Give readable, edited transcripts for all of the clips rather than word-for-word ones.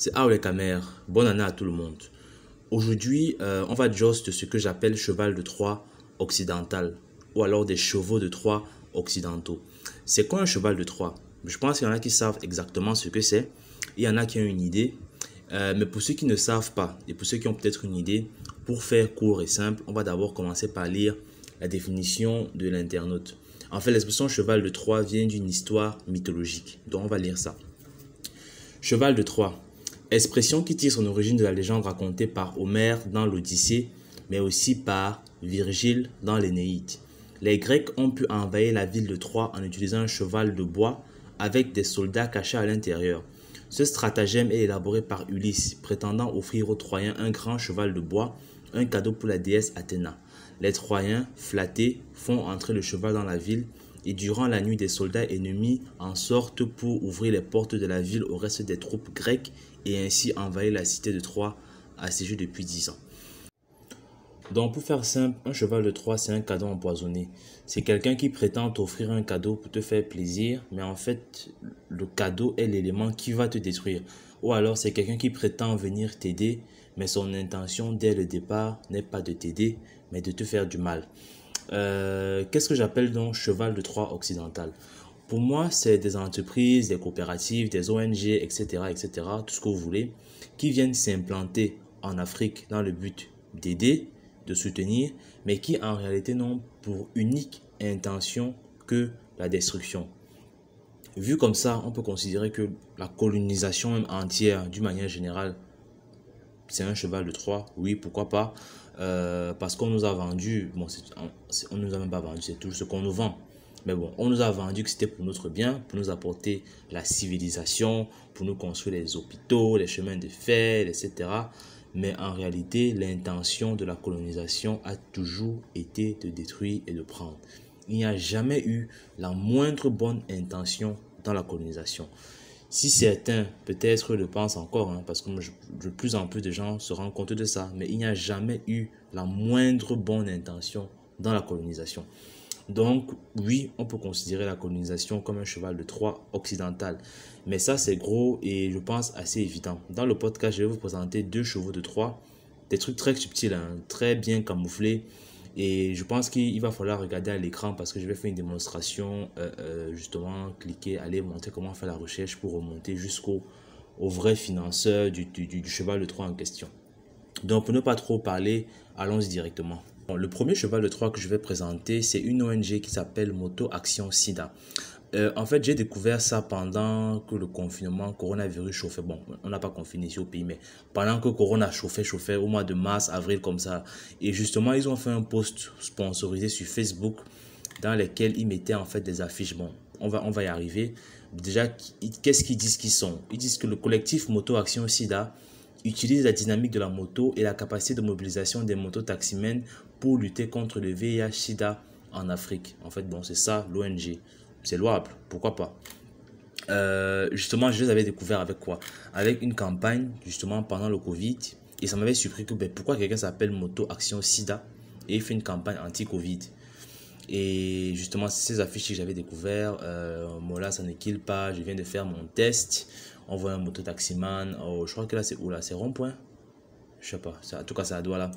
C'est les camères. Bonne année à tout le monde. Aujourd'hui, on va juste ce que j'appelle cheval de Troie occidental ou alors des chevaux de Troie occidentaux. C'est quoi un cheval de Troie? Je pense qu'il y en a qui savent exactement ce que c'est. Il y en a qui ont une idée. Mais pour ceux qui ne savent pas et pour ceux qui ont peut-être une idée, pour faire court et simple, on va d'abord commencer par lire la définition de l'internaute. En fait, l'expression cheval de Troie vient d'une histoire mythologique. Donc, on va lire ça. Cheval de Troie. Expression qui tire son origine de la légende racontée par Homère dans l'Odyssée, mais aussi par Virgile dans l'Énéide. Les Grecs ont pu envahir la ville de Troie en utilisant un cheval de bois avec des soldats cachés à l'intérieur. Ce stratagème est élaboré par Ulysse, prétendant offrir aux Troyens un grand cheval de bois, un cadeau pour la déesse Athéna. Les Troyens, flattés, font entrer le cheval dans la ville et durant la nuit, des soldats ennemis en sortent pour ouvrir les portes de la ville au reste des troupes grecques et ainsi envahir la cité de Troie assiégée depuis 10 ans. Donc pour faire simple, un cheval de Troie, c'est un cadeau empoisonné. C'est quelqu'un qui prétend t'offrir un cadeau pour te faire plaisir, mais en fait, le cadeau est l'élément qui va te détruire. Ou alors c'est quelqu'un qui prétend venir t'aider, mais son intention dès le départ n'est pas de t'aider, mais de te faire du mal. Qu'est-ce que j'appelle donc cheval de Troie occidental? Pour moi, c'est des entreprises, des coopératives, des ONG, etc., etc., tout ce que vous voulez, qui viennent s'implanter en Afrique dans le but d'aider, de soutenir, mais qui en réalité n'ont pour unique intention que la destruction. Vu comme ça, on peut considérer que la colonisation même entière, d'une manière générale, c'est un cheval de Troie. Oui, pourquoi pas? Parce qu'on nous a vendu, bon, on nous a même pas vendu, c'est tout ce qu'on nous vend. Mais bon, on nous a vendu que c'était pour notre bien, pour nous apporter la civilisation, pour nous construire les hôpitaux, les chemins de fer, etc. Mais en réalité, l'intention de la colonisation a toujours été de détruire et de prendre. Il n'y a jamais eu la moindre bonne intention dans la colonisation. Si certains, peut-être, le pensent encore, parce que de plus en plus de gens se rendent compte de ça, mais il n'y a jamais eu la moindre bonne intention dans la colonisation. Donc, oui, on peut considérer la colonisation comme un cheval de Troie occidental. Mais ça, c'est gros et je pense assez évident. Dans le podcast, je vais vous présenter deux chevaux de Troie, des trucs très subtils, très bien camouflés. Et je pense qu'il va falloir regarder à l'écran parce que je vais faire une démonstration, justement, cliquer, aller montrer comment faire la recherche pour remonter jusqu'au vrai financeur du cheval de Troie en question. Donc, pour ne pas trop parler, allons-y directement. Bon, le premier cheval de Troie que je vais présenter, c'est une ONG qui s'appelle Moto Action SIDA. En fait, j'ai découvert ça pendant que le confinement, coronavirus chauffait. Bon, on n'a pas confiné ici au pays, mais pendant que Corona chauffait au mois de mars, avril, comme ça. Et justement, ils ont fait un post sponsorisé sur Facebook dans lequel ils mettaient en fait des affiches. Bon, on va y arriver. Déjà, qu'est-ce qu'ils disent qu'ils sont? Ils disent que le collectif Moto Action SIDA utilise la dynamique de la moto et la capacité de mobilisation des mototaximens pour lutter contre le VIH-Sida en Afrique. En fait, bon, c'est ça l'ONG. C'est louable, pourquoi pas. Justement, je les avais découvert avec quoi? Avec une campagne, justement, pendant le Covid. Et ça m'avait surpris que pourquoi quelqu'un s'appelle Moto Action SIDA et il fait une campagne anti-Covid. Et justement, ces affiches que j'avais découvert, moi là, ça ne kill pas, je viens de faire mon test. On voit un mototaximan, je crois que là, c'est où là? C'est rond-point? Je sais pas, en tout cas, c'est à Douala.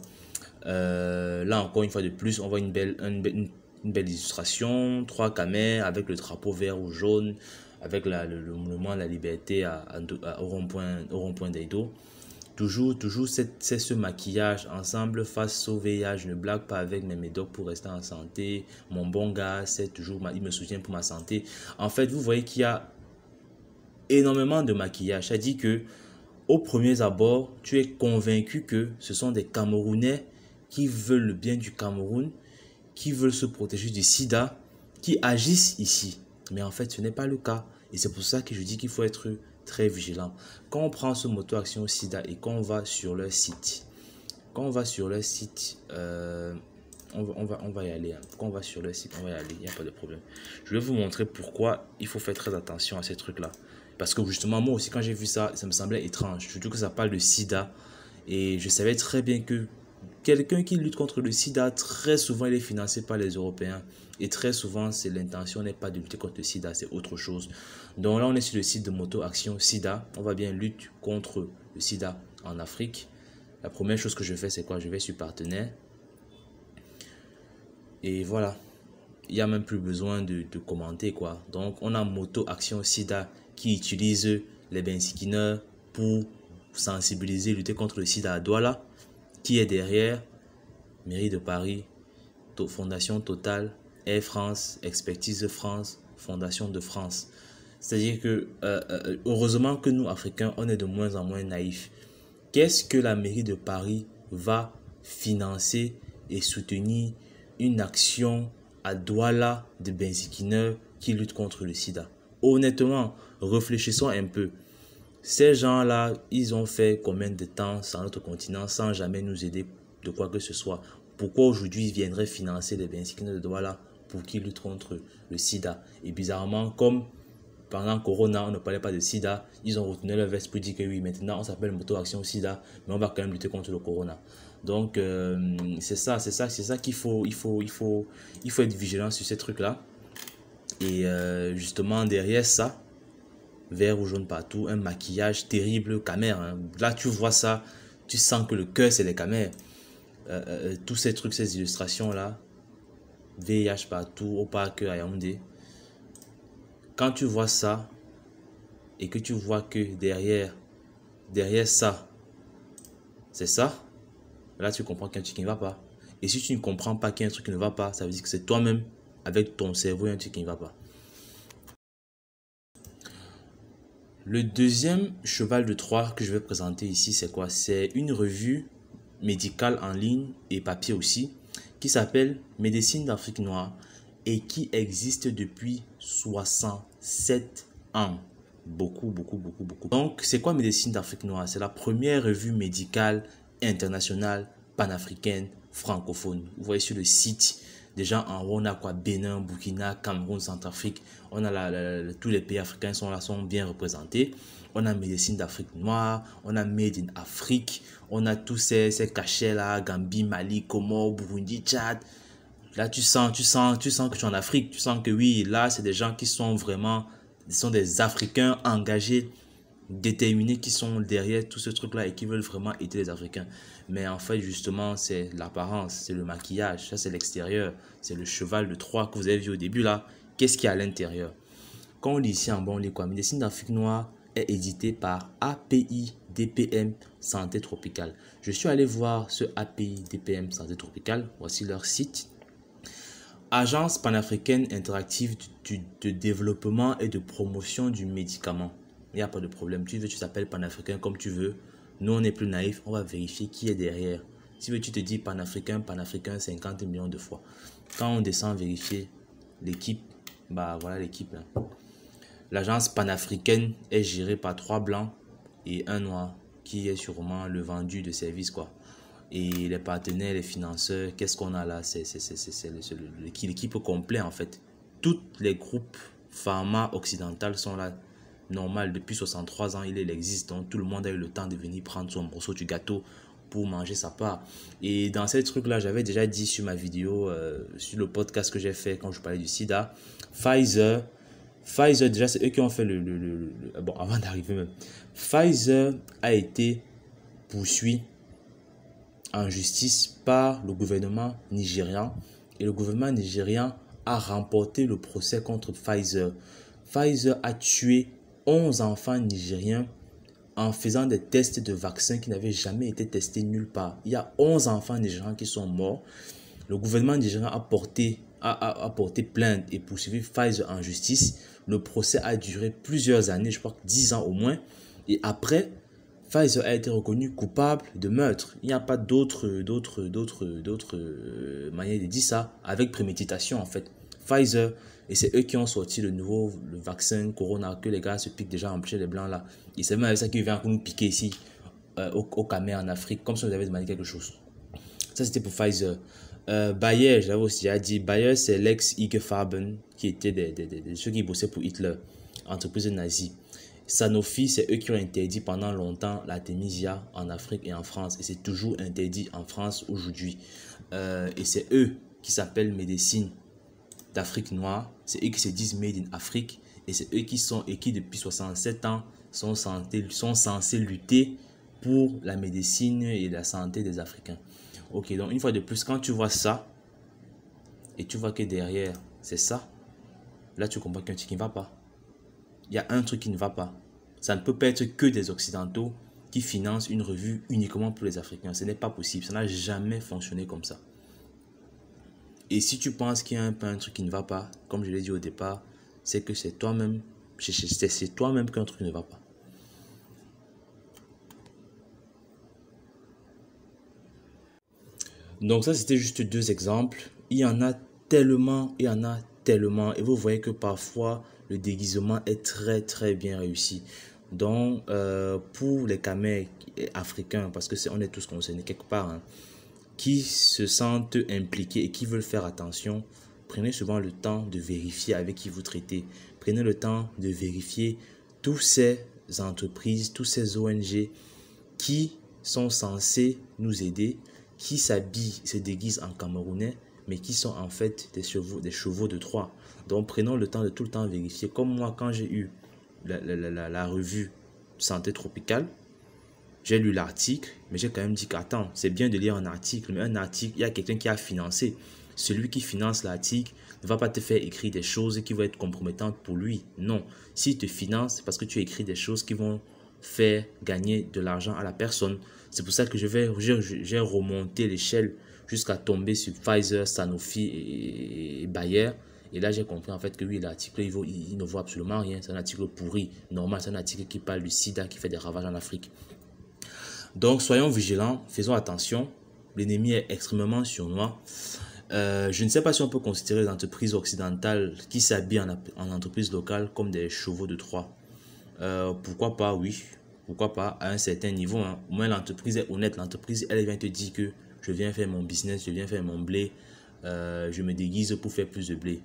Là, encore une fois de plus, on voit une belle illustration, 3 camères avec le drapeau vert ou jaune, avec le monument de la liberté au rond-point d'Edo. Toujours c'est ce maquillage ensemble face au VIH. Je ne blague pas avec mes médocs pour rester en santé. Mon bon gars, c'est toujours, il me soutient pour ma santé. En fait, vous voyez qu'il y a énormément de maquillage. Ça dit que au premier abord, tu es convaincu que ce sont des Camerounais qui veulent le bien du Cameroun, qui veulent se protéger du sida, qui agissent ici. Mais en fait, ce n'est pas le cas. Et c'est pour ça que je dis qu'il faut être très vigilant. Quand on prend ce Moto Action SIDA et qu'on va sur leur site, on va y aller. Quand on va sur leur site, on va y aller. Il n'y a pas de problème. Je vais vous montrer pourquoi il faut faire très attention à ces trucs-là. Parce que justement, moi aussi, quand j'ai vu ça, ça me semblait étrange. Surtout que ça parle de sida. Et je savais très bien que quelqu'un qui lutte contre le sida, très souvent, il est financé par les Européens. Et très souvent, l'intention n'est pas de lutter contre le sida, c'est autre chose. Donc là, on est sur le site de Moto Action Sida. On va bien lutter contre le sida en Afrique. La première chose que je fais, c'est quoi? Je vais sur partenaire. Et voilà. Il n'y a même plus besoin de commenter, quoi. Donc, on a Moto Action Sida qui utilise les benzikineurs pour sensibiliser, lutter contre le sida à Douala. Qui est derrière? Mairie de Paris, Fondation Total, Air France, Expertise France, Fondation de France. C'est-à-dire que, heureusement que nous, Africains, on est de moins en moins naïfs. Qu'est-ce que la mairie de Paris va financer et soutenir une action à Douala de benzikineurs qui luttent contre le sida? Honnêtement, réfléchissons un peu. Ces gens-là, ils ont fait combien de temps sur notre continent sans jamais nous aider de quoi que ce soit? Pourquoi aujourd'hui ils viendraient financer les benzikineurs de Douala pour qu'ils luttent contre le sida? Et bizarrement, comme pendant Corona, on ne parlait pas de sida, ils ont retenu leur veste pour dire que oui, maintenant on s'appelle Moto Action Sida, mais on va quand même lutter contre le Corona. Donc, c'est ça qu'il faut, il faut être vigilant sur ces trucs-là. Et justement, derrière ça, vert ou jaune partout, un maquillage terrible, caméra. Hein. Là, tu vois ça, tu sens que le cœur, c'est les caméras. Tous ces trucs, ces illustrations-là, VIH partout, au parc à Yaoundé. Quand tu vois ça, et que tu vois que derrière ça, c'est ça, là, tu comprends qu'il y a un truc qui ne va pas. Et si tu ne comprends pas qu'il y a un truc qui ne va pas, ça veut dire que c'est toi-même, avec ton cerveau, il y a un truc qui ne va pas. Le deuxième cheval de Troie que je vais présenter ici, c'est quoi? C'est une revue médicale en ligne et papier aussi, qui s'appelle Médecine d'Afrique noire et qui existe depuis 67 ans. Beaucoup. Donc, c'est quoi Médecine d'Afrique noire? C'est la première revue médicale internationale, panafricaine, francophone. Vous voyez sur le site, déjà en haut, on a quoi? Bénin, Burkina, Cameroun, Centrafrique. On a tous les pays africains sont là, sont bien représentés. On a Médecine d'Afrique noire, on a Made in Afrique, on a tous ces cachets là, Gambie, Mali, Comores, Burundi, Tchad. Là, tu sens que tu es en Afrique. Tu sens que oui, là, c'est des gens qui sont vraiment, sont des Africains engagés, déterminés, qui sont derrière tout ce truc-là et qui veulent vraiment aider les Africains. Mais en fait, justement, c'est l'apparence, c'est le maquillage, ça c'est l'extérieur, c'est le cheval de Troie que vous avez vu au début là. Qu'est-ce qu'il y a à l'intérieur? Quand on lit ici en bas, on lit quoi? Médecine d'Afrique noire est édité par API DPM Santé Tropicale. Je suis allé voir ce API DPM Santé Tropicale. Voici leur site. Agence panafricaine interactive de développement et de promotion du médicament. Il n'y a pas de problème. Tu t'appelles panafricain comme tu veux. Nous, on est plus naïf. On va vérifier qui est derrière. Si tu te dis panafricain 50 millions de fois. Quand on descend vérifier l'équipe, bah voilà l'équipe. L'agence panafricaine est gérée par 3 blancs et 1 noir qui est sûrement le vendu de services quoi. Et les partenaires, les financeurs, qu'est-ce qu'on a là? C'est l'équipe complète en fait. Tous les groupes pharma occidentaux sont là. Normal, depuis 63 ans, il existe. Donc tout le monde a eu le temps de venir prendre son morceau du gâteau pour manger sa part. Et dans ces trucs-là, j'avais déjà dit sur ma vidéo, sur le podcast que j'ai fait quand je parlais du sida, Pfizer, déjà, c'est eux qui ont fait bon, avant d'arriver même. Pfizer a été poursuivi en justice par le gouvernement nigérian. Et le gouvernement nigérian a remporté le procès contre Pfizer. Pfizer a tué 11 enfants nigériens en faisant des tests de vaccins qui n'avaient jamais été testés nulle part. Il y a 11 enfants nigériens qui sont morts. Le gouvernement nigérien a porté plainte et poursuivi Pfizer en justice. Le procès a duré plusieurs années, je crois que 10 ans au moins. Et après, Pfizer a été reconnu coupable de meurtre. Il n'y a pas d'autre manière de dire ça, avec préméditation en fait. Pfizer, et c'est eux qui ont sorti le vaccin Corona, que les gars se piquent déjà en chez les blancs là. Et c'est même avec ça qu'ils viennent nous piquer ici, au Cameroun en Afrique, comme si on avait demandé quelque chose. Ça c'était pour Pfizer. Bayer, j'avais aussi dit, Bayer c'est l'ex-IG Farben, qui était ceux qui bossaient pour Hitler, entreprise nazie. Sanofi, c'est eux qui ont interdit pendant longtemps l'artémisia en Afrique et en France. Et c'est toujours interdit en France aujourd'hui. Et c'est eux qui s'appellent médecine d'Afrique noire. C'est eux qui se disent Made in Afrique. Et c'est eux qui depuis 67 ans sont censés lutter pour la médecine et la santé des Africains. Ok, donc une fois de plus, quand tu vois ça, et tu vois que derrière, c'est ça, là tu comprends qu'il y a un truc qui ne va pas. Il y a un truc qui ne va pas. Ça ne peut pas être que des Occidentaux qui financent une revue uniquement pour les Africains. Ce n'est pas possible. Ça n'a jamais fonctionné comme ça. Et si tu penses qu'il y a un truc qui ne va pas, comme je l'ai dit au départ, c'est que c'est toi-même, c'est toi-même qu'un truc ne va pas. Donc ça, c'était juste deux exemples. Il y en a tellement, il y en a tellement. Et vous voyez que parfois, le déguisement est très, très bien réussi. Donc, pour les Kamers africains, parce que on est tous concernés quelque part, hein, qui se sentent impliqués et qui veulent faire attention, prenez souvent le temps de vérifier avec qui vous traitez. Prenez le temps de vérifier tous ces entreprises, tous ces ONG qui sont censés nous aider, qui s'habillent, se déguisent en Camerounais, mais qui sont en fait des chevaux de Troie. Donc prenons le temps de tout le temps vérifier. Comme moi, quand j'ai eu la revue Santé Tropicale, j'ai lu l'article, mais j'ai quand même dit qu'attends, c'est bien de lire un article, mais un article, il y a quelqu'un qui a financé. Celui qui finance l'article ne va pas te faire écrire des choses qui vont être compromettantes pour lui. Non, s'il te finance, c'est parce que tu écris des choses qui vont faire gagner de l'argent à la personne. C'est pour ça que j'ai remonté l'échelle jusqu'à tomber sur Pfizer, Sanofi et Bayer. Et là, j'ai compris en fait que oui, l'article, il ne vaut absolument rien. C'est un article pourri. Normal, c'est un article qui parle du sida qui fait des ravages en Afrique. Donc, soyons vigilants, faisons attention. L'ennemi est extrêmement sournois. Je ne sais pas si on peut considérer les entreprises occidentales qui s'habillent en entreprises locales comme des chevaux de Troie. Pourquoi pas, oui. Pourquoi pas, à un certain niveau. Hein. Au moins, l'entreprise est honnête. L'entreprise, elle vient te dire que je viens faire mon business, je viens faire mon blé. Je me déguise pour faire plus de blé.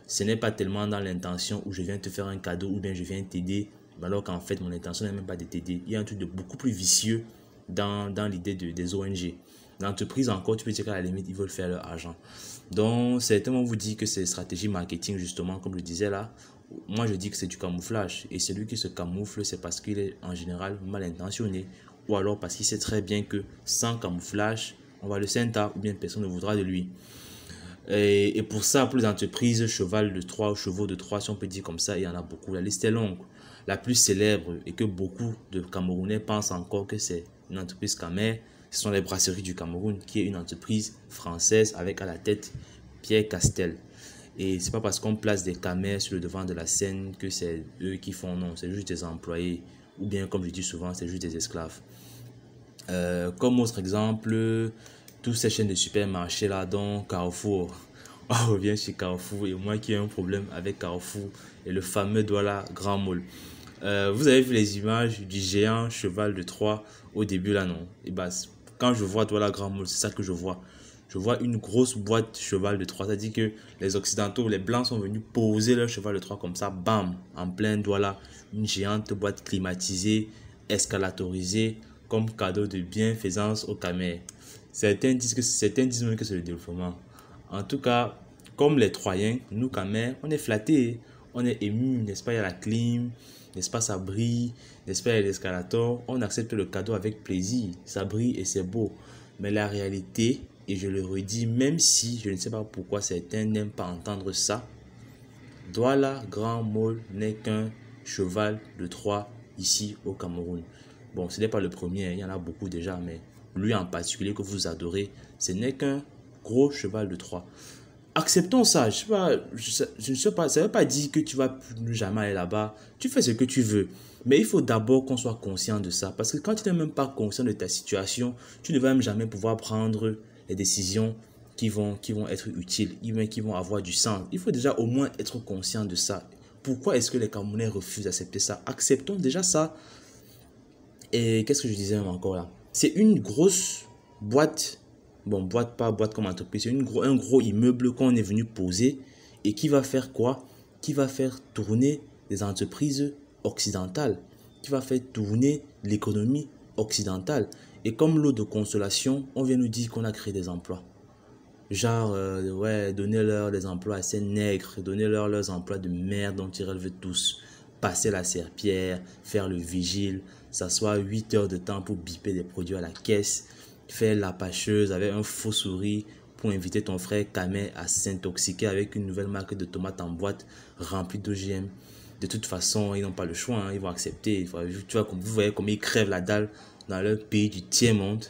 Ce n'est pas tellement dans l'intention où je viens te faire un cadeau ou bien je viens t'aider. Alors qu'en fait, mon intention n'est même pas de t'aider. Il y a un truc de beaucoup plus vicieux dans l'idée des ONG. L'entreprise, encore, tu peux dire qu'à la limite, ils veulent faire leur argent. Donc, certainement vous dit que c'est stratégie marketing, justement, comme je disais là. Moi, je dis que c'est du camouflage. Et celui qui se camoufle, c'est parce qu'il est en général mal intentionné. Ou alors parce qu'il sait très bien que sans camouflage, on va le sentir ou bien personne ne voudra de lui. Et pour ça, pour les entreprises, cheval de Troie ou chevaux de Troie, si on peut dire comme ça, il y en a beaucoup. La liste est longue. La plus célèbre et que beaucoup de Camerounais pensent encore que c'est une entreprise Camer, ce sont les Brasseries du Cameroun, qui est une entreprise française avec à la tête Pierre Castel. Et c'est pas parce qu'on place des Camer sur le devant de la scène que c'est eux qui font, non, c'est juste des employés. Ou bien, comme je dis souvent, c'est juste des esclaves. Comme autre exemple, toutes ces chaînes de supermarchés là, dont Carrefour. On revient chez Carrefour et moi qui ai un problème avec Carrefour et le fameux Douala Grand Mall. Vous avez vu les images du géant cheval de Troie au début là, non? Et bah, quand je vois Douala Grand Mall, c'est ça que je vois. Je vois une grosse boîte cheval de Troie. C'est-à-dire que les Occidentaux, les Blancs sont venus poser leur cheval de Troie comme ça, bam, en plein Douala. Une géante boîte climatisée, escalatorisée, comme cadeau de bienfaisance aux Camer. Certains disent même que c'est le développement. En tout cas, comme les Troyens, nous Camer, on est flattés, on est émus, n'est-ce pas, il y a la clim, n'est-ce pas, ça brille, n'est-ce pas, il y a l'escalator, on accepte le cadeau avec plaisir, ça brille et c'est beau. Mais la réalité, et je le redis, même si je ne sais pas pourquoi certains n'aiment pas entendre ça, Douala Grand Mall n'est qu'un cheval de Troie ici au Cameroun. Bon, ce n'est pas le premier, il y en a beaucoup déjà, mais lui en particulier que vous adorez, ce n'est qu'un gros cheval de Troie. Acceptons ça. Je ne sais pas, ça ne veut pas dire que tu vas plus jamais aller là-bas. Tu fais ce que tu veux. Mais il faut d'abord qu'on soit conscient de ça. Parce que quand tu n'es même pas conscient de ta situation, tu ne vas même jamais pouvoir prendre les décisions qui vont être utiles, qui vont avoir du sens. Il faut déjà au moins être conscient de ça. Pourquoi est-ce que les Camerounais refusent d'accepter ça? Acceptons déjà ça. Et qu'est-ce que je disais même encore là? C'est une grosse boîte. Bon, boîte comme entreprise. C'est un gros immeuble qu'on est venu poser et qui va faire quoi? Qui va faire tourner des entreprises occidentales. qui va faire tourner l'économie occidentale. Et comme lot de consolation, on vient nous dire qu'on a créé des emplois. Genre, ouais, donnez-leur des emplois assez nègres, donnez-leur leurs emplois de merde dont ils rêvent tous. Passer la serpillière, faire le vigile, s'asseoir 8 heures de temps pour biper des produits à la caisse, faire la pâcheuse avec un faux sourire pour inviter ton frère Kamel à s'intoxiquer avec une nouvelle marque de tomates en boîte remplie d'OGM. De toute façon, ils n'ont pas le choix, hein, ils vont accepter. Tu vois, vous voyez comme ils crèvent la dalle dans leur pays du tiers-monde.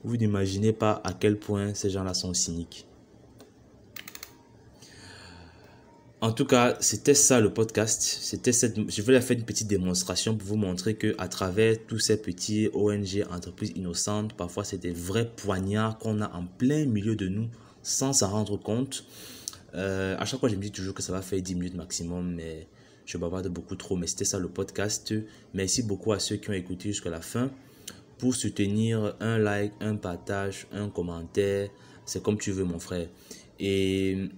Vous n'imaginez pas à quel point ces gens-là sont cyniques. En tout cas, c'était ça le podcast. Je voulais faire une petite démonstration pour vous montrer que à travers tous ces petits ONG, entreprises innocentes, parfois c'est des vrais poignards qu'on a en plein milieu de nous sans s'en rendre compte. À chaque fois, je me dis toujours que ça va faire 10 minutes maximum, mais je bavarde beaucoup trop. Mais c'était ça le podcast. Merci beaucoup à ceux qui ont écouté jusqu'à la fin. Pour soutenir, un like, un partage, un commentaire, c'est comme tu veux mon frère. Et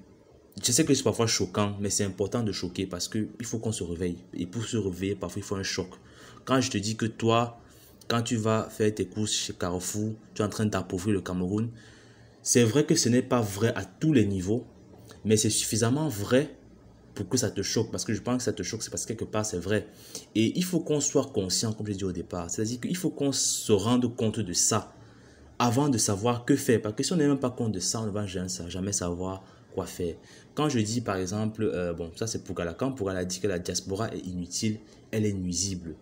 je sais que c'est parfois choquant, mais c'est important de choquer parce qu'il faut qu'on se réveille. Et pour se réveiller, parfois il faut un choc. Quand je te dis que toi, quand tu vas faire tes courses chez Carrefour, tu es en train d'appauvrir le Cameroun, c'est vrai que ce n'est pas vrai à tous les niveaux, mais c'est suffisamment vrai pour que ça te choque. Parce que je pense que ça te choque, c'est parce que quelque part c'est vrai. Et il faut qu'on soit conscient, comme je l'ai dit au départ. C'est-à-dire qu'il faut qu'on se rende compte de ça avant de savoir que faire. Parce que si on n'est même pas compte de ça, on ne va jamais savoir quoi faire. Quand je dis par exemple, bon, ça c'est pour Gala, quand pour Gala dit que la diaspora est inutile, elle est nuisible.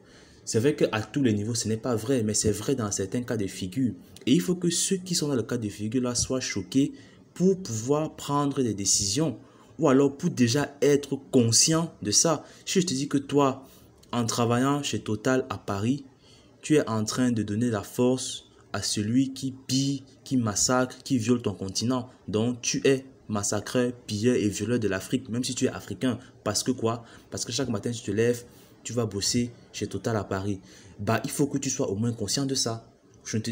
C'est vrai qu'à tous les niveaux, ce n'est pas vrai, mais c'est vrai dans certains cas de figure. Et il faut que ceux qui sont dans le cas de figure là soient choqués pour pouvoir prendre des décisions. Ou alors pour déjà être conscient de ça. Si je te dis que toi, en travaillant chez Total à Paris, tu es en train de donner la force à celui qui pille, qui massacre, qui viole ton continent. Donc tu es massacreur, pilleur et violeur de l'Afrique, même si tu es africain. Parce que quoi? Parce que chaque matin tu te lèves, tu vas bosser chez Total à Paris. Bah, il faut que tu sois au moins conscient de ça.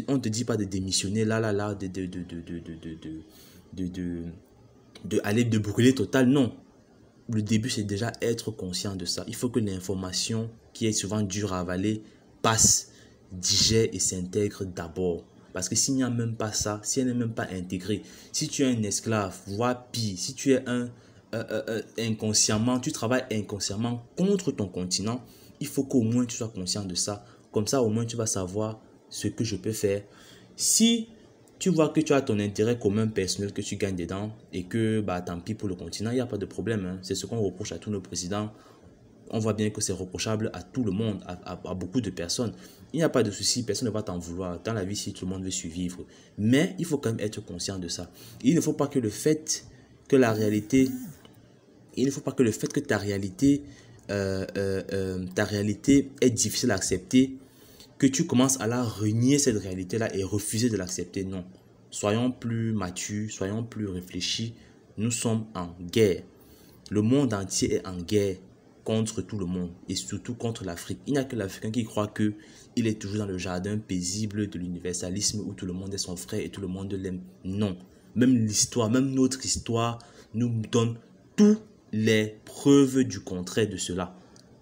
On ne te dit pas de démissionner là, de brûler Total, non. Le début, c'est déjà être conscient de ça. Il faut que l'information qui est souvent dure à avaler passe, digère et s'intègre d'abord. Parce que s'il n'y a même pas ça, si elle n'est même pas intégrée, si tu es un esclave, voire pire, si tu es inconsciemment, tu travailles inconsciemment contre ton continent, il faut qu'au moins tu sois conscient de ça. Comme ça, au moins, tu vas savoir ce que je peux faire. Si tu vois que tu as ton intérêt commun personnel que tu gagnes dedans et que bah, tant pis pour le continent, il n'y a pas de problème. Hein. C'est ce qu'on reproche à tous nos présidents. On voit bien que c'est reprochable à tout le monde, à beaucoup de personnes. Il n'y a pas de souci, personne ne va t'en vouloir. Dans la vie, si tout le monde veut survivre. Mais il faut quand même être conscient de ça. Il ne faut pas que le fait que la réalité... Il ne faut pas que le fait que ta réalité est difficile à accepter, que tu commences à la renier cette réalité-là et refuser de l'accepter. Non. Soyons plus matures, soyons plus réfléchis. Nous sommes en guerre. Le monde entier est en guerre contre tout le monde et surtout contre l'Afrique. Il n'y a que l'Africain qui croit que il est toujours dans le jardin paisible de l'universalisme où tout le monde est son frère et tout le monde l'aime. Non. Même l'histoire, même notre histoire nous donne toutes les preuves du contraire de cela.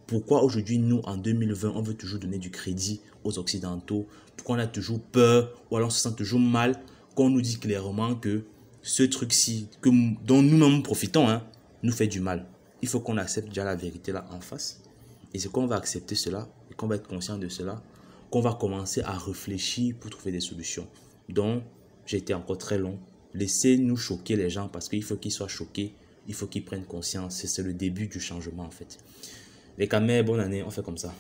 Pourquoi aujourd'hui, nous, en 2020, on veut toujours donner du crédit aux Occidentaux? Pourquoi on a toujours peur ou alors on se sent toujours mal qu'on nous dit clairement que ce truc-ci, dont nous-mêmes profitons, hein, nous fait du mal? Il faut qu'on accepte déjà la vérité là en face. Et c'est qu'on va accepter cela et qu'on va être conscient de cela, qu'on va commencer à réfléchir pour trouver des solutions. Donc, j'ai été encore très long. Laissez-nous choquer les gens parce qu'il faut qu'ils soient choqués. Il faut qu'ils prennent conscience. C'est le début du changement en fait. Les camés, bonne année, on fait comme ça.